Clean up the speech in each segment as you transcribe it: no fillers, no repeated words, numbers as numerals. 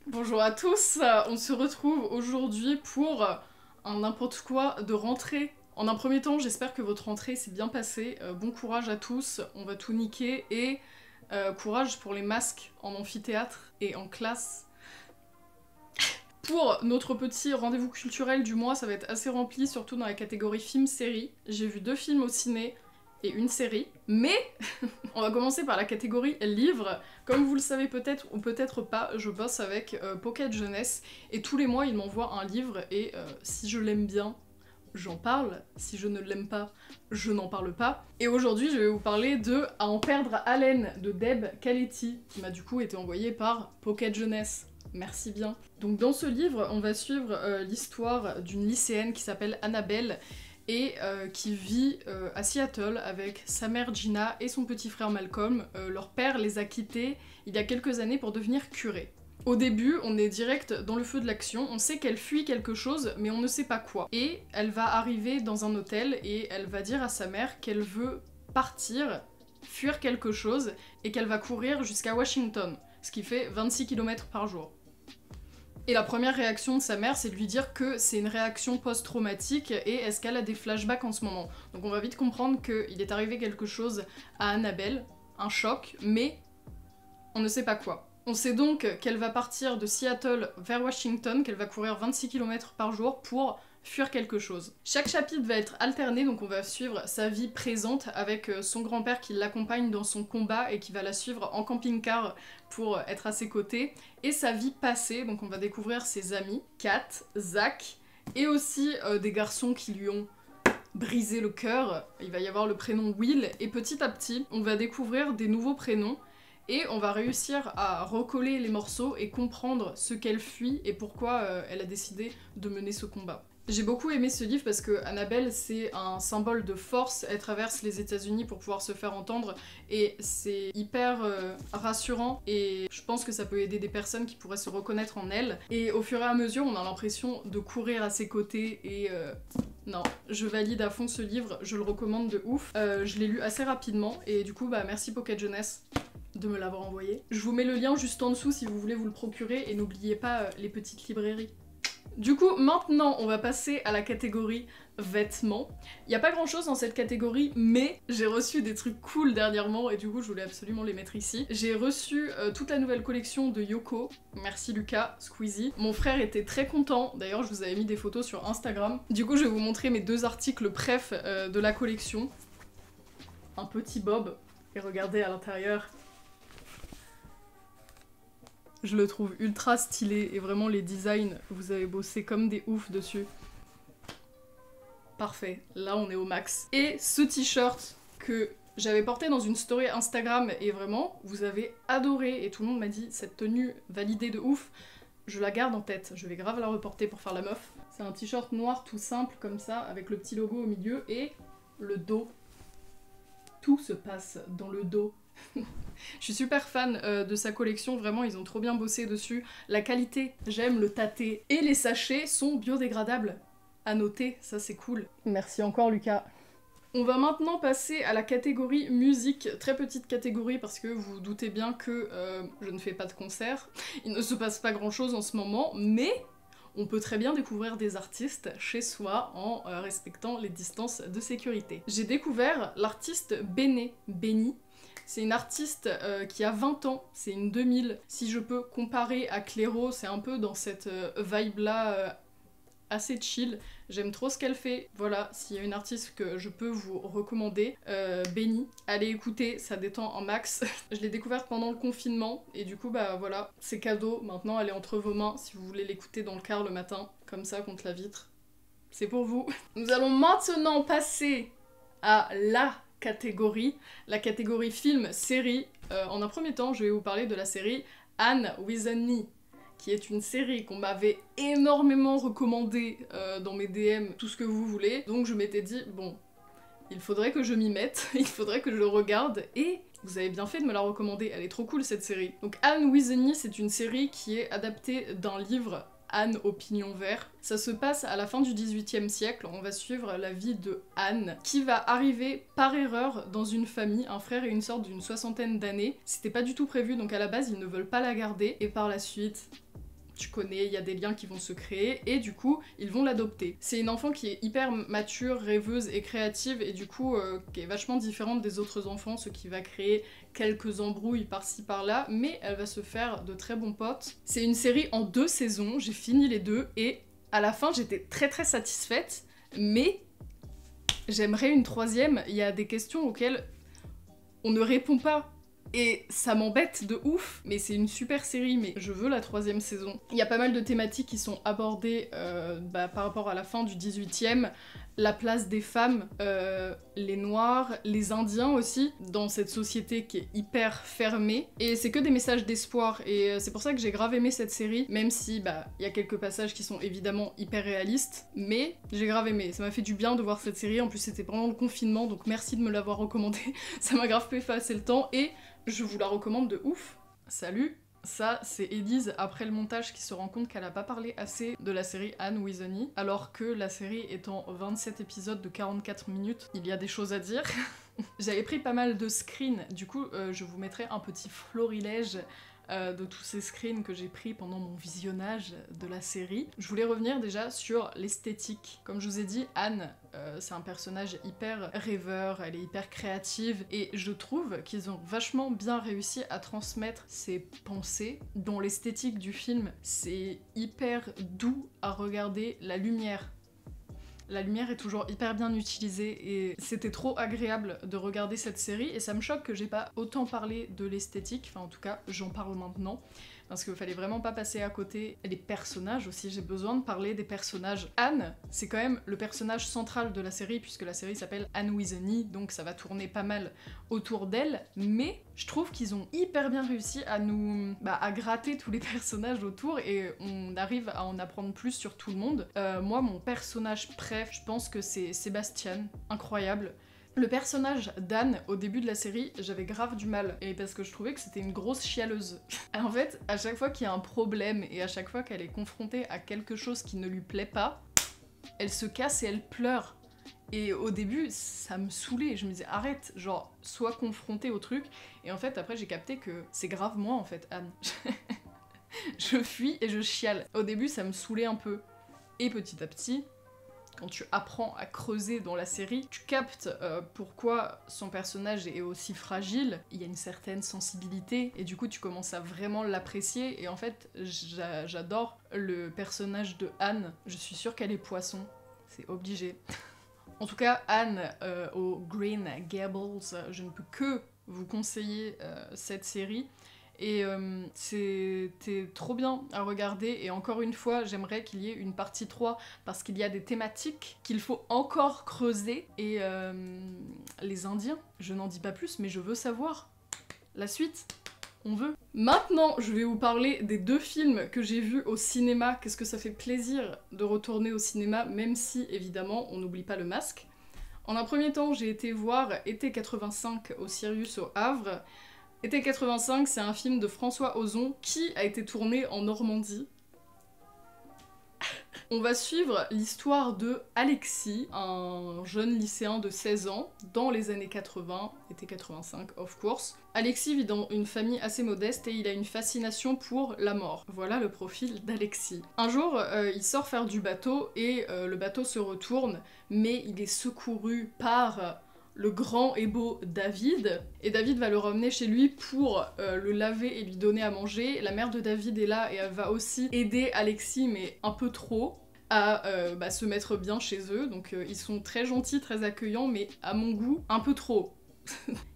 Bonjour à tous, on se retrouve aujourd'hui pour un n'importe quoi de rentrée. En un premier temps, j'espère que votre rentrée s'est bien passée. Bon courage à tous, on va tout niquer et courage pour les masques en amphithéâtre et en classe. Pour notre petit rendez-vous culturel du mois, ça va être assez rempli, surtout dans la catégorie film-série. J'ai vu 2 films au ciné et une série, mais on va commencer par la catégorie livre. Comme vous le savez peut-être ou peut-être pas, je bosse avec Pocket Jeunesse et tous les mois ils m'envoient un livre et si je l'aime bien, j'en parle. Si je ne l'aime pas, je n'en parle pas. Et aujourd'hui je vais vous parler de À en perdre haleine de Deb Caletti, qui m'a du coup été envoyé par Pocket Jeunesse. Merci bien. Donc dans ce livre, on va suivre l'histoire d'une lycéenne qui s'appelle Annabelle et qui vit à Seattle avec sa mère Gina et son petit frère Malcolm. Leur père les a quittés il y a quelques années pour devenir curé. Au début, on est direct dans le feu de l'action, on sait qu'elle fuit quelque chose, mais on ne sait pas quoi. Et elle va arriver dans un hôtel et elle va dire à sa mère qu'elle veut partir, fuir quelque chose, et qu'elle va courir jusqu'à Washington, ce qui fait 26 km par jour. Et la première réaction de sa mère, c'est de lui dire que c'est une réaction post-traumatique et est-ce qu'elle a des flashbacks en ce moment. Donc on va vite comprendre qu'il est arrivé quelque chose à Annabelle, un choc, mais on ne sait pas quoi. On sait donc qu'elle va partir de Seattle vers Washington, qu'elle va courir 26 km par jour pour fuir quelque chose. Chaque chapitre va être alterné, donc on va suivre sa vie présente avec son grand-père qui l'accompagne dans son combat et qui va la suivre en camping-car pour être à ses côtés, et sa vie passée, donc on va découvrir ses amis, Kat, Zach, et aussi des garçons qui lui ont brisé le cœur. Il va y avoir le prénom Will, et petit à petit, on va découvrir des nouveaux prénoms, et on va réussir à recoller les morceaux et comprendre ce qu'elle fuit et pourquoi elle a décidé de mener ce combat. J'ai beaucoup aimé ce livre parce que Annabelle, c'est un symbole de force. Elle traverse les États-Unis pour pouvoir se faire entendre et c'est hyper rassurant, et je pense que ça peut aider des personnes qui pourraient se reconnaître en elle. Et au fur et à mesure, on a l'impression de courir à ses côtés et non, je valide à fond ce livre, je le recommande de ouf. Je l'ai lu assez rapidement et du coup, bah merci Pocket Jeunesse de me l'avoir envoyé. Je vous mets le lien juste en dessous si vous voulez vous le procurer et n'oubliez pas les petites librairies. Du coup, maintenant, on va passer à la catégorie vêtements. Il n'y a pas grand chose dans cette catégorie, mais j'ai reçu des trucs cool dernièrement et du coup, je voulais absolument les mettre ici. J'ai reçu toute la nouvelle collection de Yoko. Merci Lucas, Squeezie. Mon frère était très content, d'ailleurs, je vous avais mis des photos sur Instagram. Du coup, je vais vous montrer mes 2 articles préf de la collection. Un petit bob, et regardez à l'intérieur. Je le trouve ultra stylé et vraiment les designs, vous avez bossé comme des oufs dessus. Parfait, là on est au max. Et ce t-shirt que j'avais porté dans une story Instagram et vraiment vous avez adoré et tout le monde m'a dit cette tenue validée de ouf, je la garde en tête, je vais grave la reporter pour faire la meuf. C'est un t-shirt noir tout simple comme ça avec le petit logo au milieu et le dos. Tout se passe dans le dos. Je suis super fan de sa collection, vraiment ils ont trop bien bossé dessus. La qualité, j'aime le tâter. Et les sachets sont biodégradables. À noter, ça c'est cool. Merci encore Lucas. On va maintenant passer à la catégorie musique, très petite catégorie parce que vous vous doutez bien que je ne fais pas de concert. Il ne se passe pas grand chose en ce moment, mais on peut très bien découvrir des artistes chez soi en respectant les distances de sécurité. J'ai découvert l'artiste Benny. C'est une artiste qui a 20 ans, c'est une 2000. Si je peux comparer à Clairo, c'est un peu dans cette vibe-là assez chill. J'aime trop ce qu'elle fait. Voilà, s'il y a une artiste que je peux vous recommander, Benny. Allez écouter, ça détend en max. Je l'ai découverte pendant le confinement et du coup, bah voilà, c'est cadeau. Maintenant, elle est entre vos mains si vous voulez l'écouter dans le car le matin, comme ça, contre la vitre. C'est pour vous. Nous allons maintenant passer à la catégorie film-série. En un premier temps, je vais vous parler de la série Anne with an E, qui est une série qu'on m'avait énormément recommandée dans mes DM, tout ce que vous voulez. Donc je m'étais dit, bon, il faudrait que je m'y mette, il faudrait que je le regarde, et vous avez bien fait de me la recommander, elle est trop cool cette série. Donc Anne with an E, c'est une série qui est adaptée d'un livre Anne au pignon vert. Ça se passe à la fin du XVIIIe siècle, on va suivre la vie de Anne, qui va arriver par erreur dans une famille, un frère et une sœur d'une 60aine d'années. C'était pas du tout prévu, donc à la base ils ne veulent pas la garder, et par la suite, tu connais, il y a des liens qui vont se créer, et du coup, ils vont l'adopter. C'est une enfant qui est hyper mature, rêveuse et créative, et du coup, qui est vachement différente des autres enfants, ce qui va créer quelques embrouilles par-ci par-là, mais elle va se faire de très bons potes. C'est une série en 2 saisons, j'ai fini les 2, et à la fin, j'étais très très satisfaite, mais j'aimerais une 3e. Il y a des questions auxquelles on ne répond pas. Et ça m'embête de ouf, mais c'est une super série, mais je veux la 3e saison. Il y a pas mal de thématiques qui sont abordées par rapport à la fin du 18e, la place des femmes, les noirs, les indiens aussi, dans cette société qui est hyper fermée. Et c'est que des messages d'espoir, et c'est pour ça que j'ai grave aimé cette série, même si il y a quelques passages qui sont évidemment hyper réalistes, mais j'ai grave aimé. Ça m'a fait du bien de voir cette série, en plus c'était pendant le confinement, donc merci de me l'avoir recommandée, ça m'a grave fait passer le temps, et je vous la recommande de ouf. Salut, ça c'est Élise après le montage qui se rend compte qu'elle a pas parlé assez de la série Anne with an E, alors que la série est en 27 épisodes de 44 minutes, il y a des choses à dire. J'avais pris pas mal de screens, du coup je vous mettrai un petit florilège de tous ces screens que j'ai pris pendant mon visionnage de la série. Je voulais revenir déjà sur l'esthétique. Comme je vous ai dit, Anne, c'est un personnage hyper rêveur, elle est hyper créative, et je trouve qu'ils ont vachement bien réussi à transmettre ses pensées. Dans l'esthétique du film, c'est hyper doux à regarder, la lumière est toujours hyper bien utilisée, et c'était trop agréable de regarder cette série, et ça me choque que j'ai pas autant parlé de l'esthétique, enfin en tout cas j'en parle maintenant, parce qu'il fallait vraiment pas passer à côté des personnages aussi, j'ai besoin de parler des personnages. Anne, c'est quand même le personnage central de la série, puisque la série s'appelle Anne with an E, donc ça va tourner pas mal autour d'elle, mais je trouve qu'ils ont hyper bien réussi à nous... à gratter tous les personnages autour, et on arrive à en apprendre plus sur tout le monde. Moi, mon personnage préf, je pense que c'est Sébastien, incroyable. Le personnage d'Anne, au début de la série, j'avais grave du mal, et parce que je trouvais que c'était une grosse chialeuse. En fait, à chaque fois qu'il y a un problème, et à chaque fois qu'elle est confrontée à quelque chose qui ne lui plaît pas, elle se casse et elle pleure. Et au début, ça me saoulait, je me disais arrête, genre, sois confrontée au truc, et en fait, après j'ai capté que c'est grave moi en fait, Anne. Je fuis et je chiale. Au début, ça me saoulait un peu, et petit à petit, quand tu apprends à creuser dans la série, tu captes pourquoi son personnage est aussi fragile, il y a une certaine sensibilité, et du coup tu commences à vraiment l'apprécier, et en fait j'adore le personnage de Anne, je suis sûre qu'elle est poisson, c'est obligé. En tout cas, Anne au Green Gables, je ne peux que vous conseiller cette série. Et c'était trop bien à regarder, et encore une fois j'aimerais qu'il y ait une partie 3 parce qu'il y a des thématiques qu'il faut encore creuser, et les Indiens, je n'en dis pas plus mais je veux savoir la suite, on veut. Maintenant je vais vous parler des 2 films que j'ai vus au cinéma. Qu'est-ce que ça fait plaisir de retourner au cinéma, même si évidemment on n'oublie pas le masque. En un premier temps j'ai été voir Été 85 au Sirius au Havre. Été 85, c'est un film de François Ozon qui a été tourné en Normandie. On va suivre l'histoire de Alexis, un jeune lycéen de 16 ans, dans les années 80, été 85 of course. Alexis vit dans une famille assez modeste et il a une fascination pour la mort. Voilà le profil d'Alexis. Un jour, il sort faire du bateau et le bateau se retourne, mais il est secouru par le grand et beau David, et David va le ramener chez lui pour le laver et lui donner à manger. La mère de David est là et elle va aussi aider Alexis, mais un peu trop, à se mettre bien chez eux. Donc ils sont très gentils, très accueillants, mais à mon goût, un peu trop.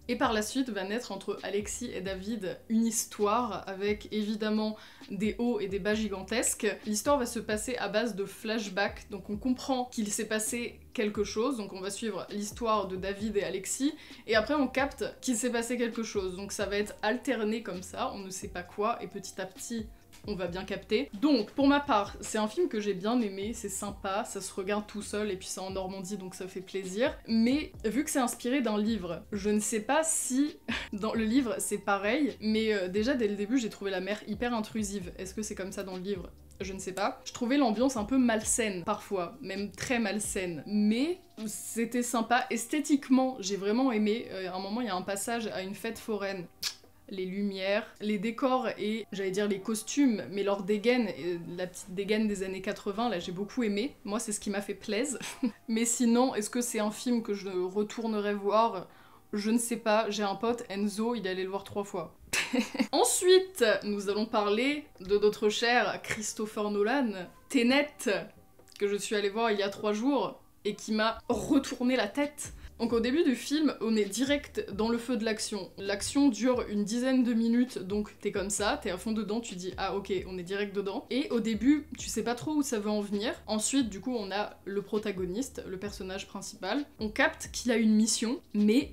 Et par la suite va naître entre Alexis et David une histoire avec évidemment des hauts et des bas gigantesques. L'histoire va se passer à base de flashbacks, donc on comprend qu'il s'est passé quelque chose, donc on va suivre l'histoire de David et Alexis, et après on capte qu'il s'est passé quelque chose, donc ça va être alterné comme ça, on ne sait pas quoi, et petit à petit on va bien capter. Donc pour ma part, c'est un film que j'ai bien aimé, c'est sympa, ça se regarde tout seul et puis c'est en Normandie donc ça fait plaisir. Mais vu que c'est inspiré d'un livre, je ne sais pas si dans le livre c'est pareil, mais déjà dès le début j'ai trouvé la mère hyper intrusive. Est-ce que c'est comme ça dans le livre ? Je ne sais pas. Je trouvais l'ambiance un peu malsaine, parfois, même très malsaine. Mais c'était sympa. Esthétiquement, j'ai vraiment aimé. À un moment, il y a un passage à une fête foraine. les lumières, les décors et j'allais dire les costumes, mais leur dégaine, la petite dégaine des années 80, là j'ai beaucoup aimé. Moi c'est ce qui m'a fait plaisir. Mais sinon, est-ce que c'est un film que je retournerai voir? Je ne sais pas, j'ai un pote, Enzo, il est allé le voir 3 fois. Ensuite, nous allons parler de notre cher Christopher Nolan, Tenet, que je suis allée voir il y a 3 jours et qui m'a retourné la tête. Donc au début du film, on est direct dans le feu de l'action. L'action dure une dizaine de minutes, donc t'es comme ça, t'es à fond dedans, tu dis ah ok, on est direct dedans. Et au début, tu sais pas trop où ça veut en venir. Ensuite, du coup, on a le protagoniste, le personnage principal. On capte qu'il a une mission, mais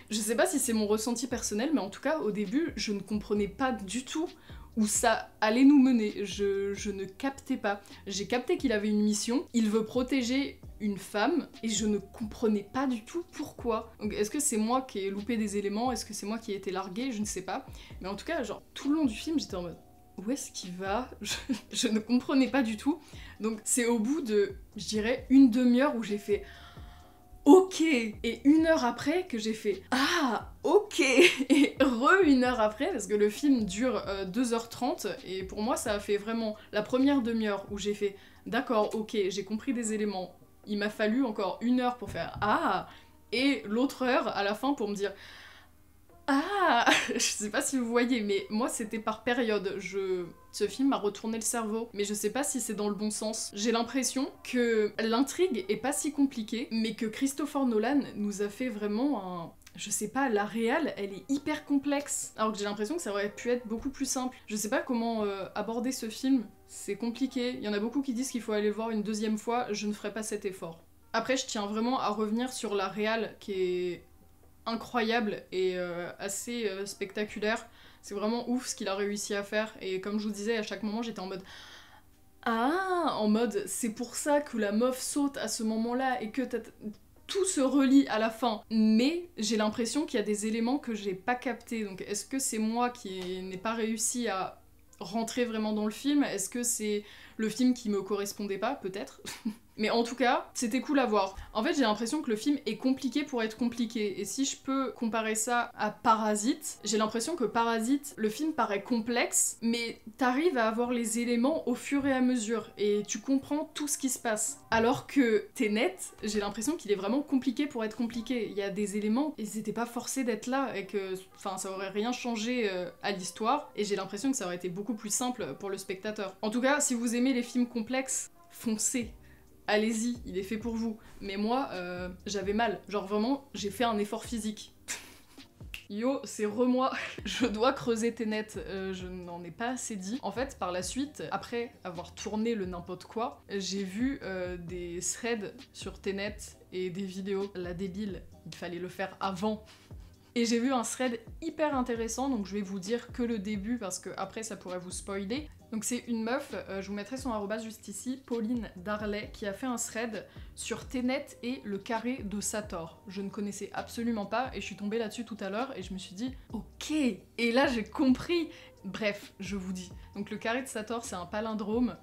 je sais pas si c'est mon ressenti personnel, mais en tout cas, au début, je ne comprenais pas du tout où ça allait nous mener. Je ne captais pas. J'ai capté qu'il avait une mission, il veut protéger une femme, et je ne comprenais pas du tout pourquoi. Donc est-ce que c'est moi qui ai loupé des éléments? Est-ce que c'est moi qui ai été larguée? Je ne sais pas. Mais en tout cas, genre, tout le long du film, j'étais en mode où est-ce qu'il va? Je ne comprenais pas du tout. Donc c'est au bout de, je dirais, une demi-heure où j'ai fait ok, et 1 heure après que j'ai fait ah ok, et une heure après, parce que le film dure 2h30, et pour moi ça a fait vraiment la première demi-heure où j'ai fait d'accord, ok, j'ai compris des éléments, il m'a fallu encore 1 heure pour faire ah, et l'autre heure à la fin pour me dire ah, je sais pas si vous voyez, mais moi c'était par période. Ce film m'a retourné le cerveau, mais je sais pas si c'est dans le bon sens. J'ai l'impression que l'intrigue est pas si compliquée, mais que Christopher Nolan nous a fait vraiment un... Je sais pas, la réal, elle est hyper complexe. Alors que j'ai l'impression que ça aurait pu être beaucoup plus simple. Je sais pas comment aborder ce film, c'est compliqué. Il y en a beaucoup qui disent qu'il faut aller le voir une 2e fois, je ne ferai pas cet effort. Après, je tiens vraiment à revenir sur la réal qui est incroyable et assez spectaculaire. C'est vraiment ouf ce qu'il a réussi à faire, et comme je vous disais, à chaque moment j'étais en mode ah, en mode c'est pour ça que la meuf saute à ce moment-là et que tout se relie à la fin. Mais j'ai l'impression qu'il y a des éléments que j'ai pas captés. Donc est-ce que c'est moi qui n'ai pas réussi à rentrer vraiment dans le film? Est-ce que c'est le film qui me correspondait pas? Peut-être. Mais en tout cas, c'était cool à voir. En fait, j'ai l'impression que le film est compliqué pour être compliqué. Et si je peux comparer ça à Parasite, j'ai l'impression que Parasite, le film paraît complexe, mais t'arrives à avoir les éléments au fur et à mesure. Et tu comprends tout ce qui se passe. Alors que Tenet, j'ai l'impression qu'il est vraiment compliqué pour être compliqué. Il y a des éléments, ils étaient pas forcés d'être là, et que enfin, ça aurait rien changé à l'histoire. Et j'ai l'impression que ça aurait été beaucoup plus simple pour le spectateur. En tout cas, si vous aimez les films complexes, foncez. Allez-y, il est fait pour vous. Mais moi, j'avais mal. Genre vraiment, j'ai fait un effort physique. Yo, c'est re-moi. Je dois creuser Tenet, je n'en ai pas assez dit. En fait, par la suite, après avoir tourné le n'importe quoi, j'ai vu des threads sur Tenet et des vidéos. La débile, il fallait le faire avant. Et j'ai vu un thread hyper intéressant, donc je vais vous dire que le début parce que après ça pourrait vous spoiler. Donc c'est une meuf, je vous mettrai son arrobase juste ici, Pauline Darley, qui a fait un thread sur Tenet et le carré de Sator. Je ne connaissais absolument pas et je suis tombée là-dessus tout à l'heure et je me suis dit ok, et là j'ai compris. Bref, je vous dis. Donc le carré de Sator, c'est un palindrome,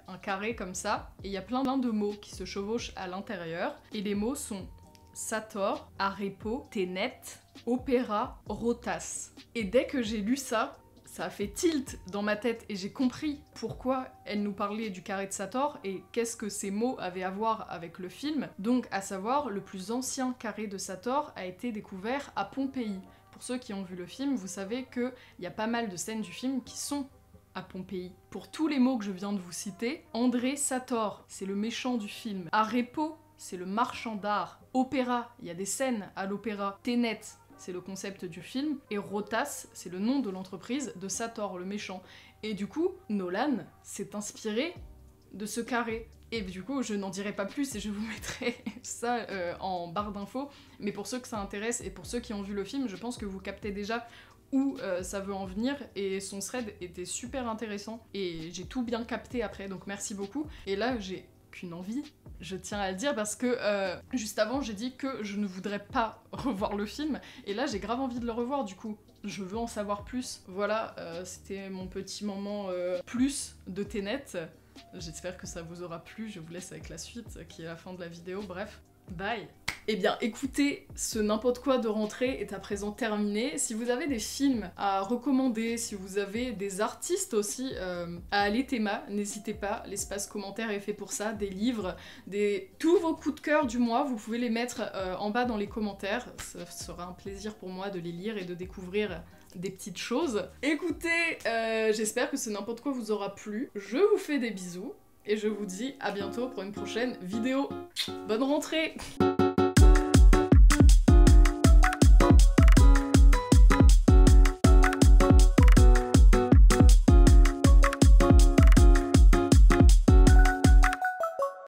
un carré comme ça, et il y a plein de mots qui se chevauchent à l'intérieur, et les mots sont Sator, Arepo, Tenet, Opéra, Rotas. Et dès que j'ai lu ça, ça a fait tilt dans ma tête et j'ai compris pourquoi elle nous parlait du carré de Sator et qu'est-ce que ces mots avaient à voir avec le film. Donc à savoir, le plus ancien carré de Sator a été découvert à Pompéi. Pour ceux qui ont vu le film, vous savez qu'il y a pas mal de scènes du film qui sont à Pompéi. Pour tous les mots que je viens de vous citer, André Sator, c'est le méchant du film. Arepo, c'est le marchand d'art. Opéra, il y a des scènes à l'opéra. Tenet, c'est le concept du film. Et Rotas, c'est le nom de l'entreprise de Sator, le méchant. Et du coup, Nolan s'est inspiré de ce carré. Et du coup, je n'en dirai pas plus et je vous mettrai ça en barre d'infos. Mais pour ceux que ça intéresse et pour ceux qui ont vu le film, je pense que vous captez déjà où ça veut en venir, et son thread était super intéressant. Et j'ai tout bien capté après, donc merci beaucoup. Et là, j'ai qu'une envie, je tiens à le dire, parce que juste avant j'ai dit que je ne voudrais pas revoir le film, et là j'ai grave envie de le revoir, du coup je veux en savoir plus. Voilà, c'était mon petit moment plus de Tenet. J'espère que ça vous aura plu, je vous laisse avec la suite qui est la fin de la vidéo, bref, bye. Eh bien écoutez, ce n'importe quoi de rentrée est à présent terminé. Si vous avez des films à recommander, si vous avez des artistes aussi à aller théma, n'hésitez pas, l'espace commentaire est fait pour ça, des livres, tous vos coups de cœur du mois, vous pouvez les mettre en bas dans les commentaires, ça sera un plaisir pour moi de les lire et de découvrir des petites choses. Écoutez, j'espère que ce n'importe quoi vous aura plu, je vous fais des bisous, et je vous dis à bientôt pour une prochaine vidéo. Bonne rentrée!